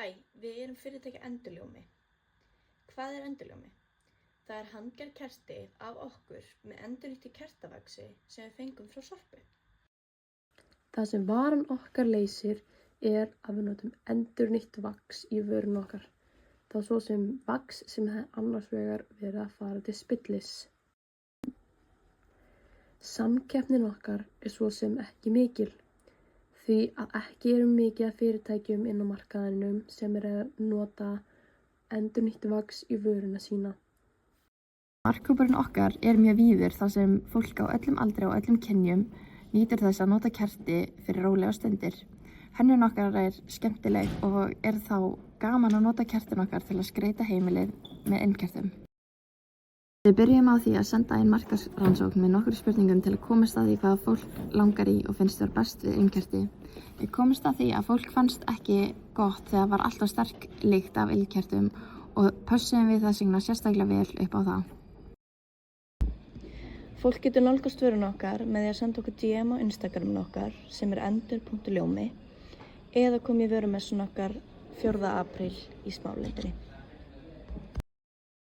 Hæ, við erum fyrirtæki Endurljómi. Hvað er Endurljómi? Það er handgerð kerti af okkur með endurnýttu kertavaxi sem við fengum frá Sorpu. Það sem varan okkar leysir er að við notum endurnýtt vax í vörun okkar. Það er svo sem vax sem hefði annars vegar verið að fara til spillis. Samkeppnin okkar er svo sem ekki mikil, því að ekki eru mikið af fyrirtækjum inn á markaðinum sem eru að nota endurnýtt vax í vöruna sína. Markhópurinn okkar er mjög víður þar sem fólk á öllum aldri og öllum kynjum nýtir þess að nota kerti fyrir rólegar stundir. Hönnun okkar er skemmtileg og er þá gaman að nota kertin okkar til að skreyta heimilið með innkertum. Við byrjum á því að senda inn markaðsrannsókn með nokkrum spurningum til að komast að því hvað fólk langar í og finnst þér best við innkerti. Við komumst að því að fólk fannst ekki gott þegar var alltaf sterk lykt af ylkertum og pössum við þess vegna sérstaklega vel upp á það. Fólk getur nálgast vörun okkar með því að senda okkur DM á Instagramin okkar sem er endur.ljómi eða koma í vörumessun okkar 4. apríl í Smáleyndinni.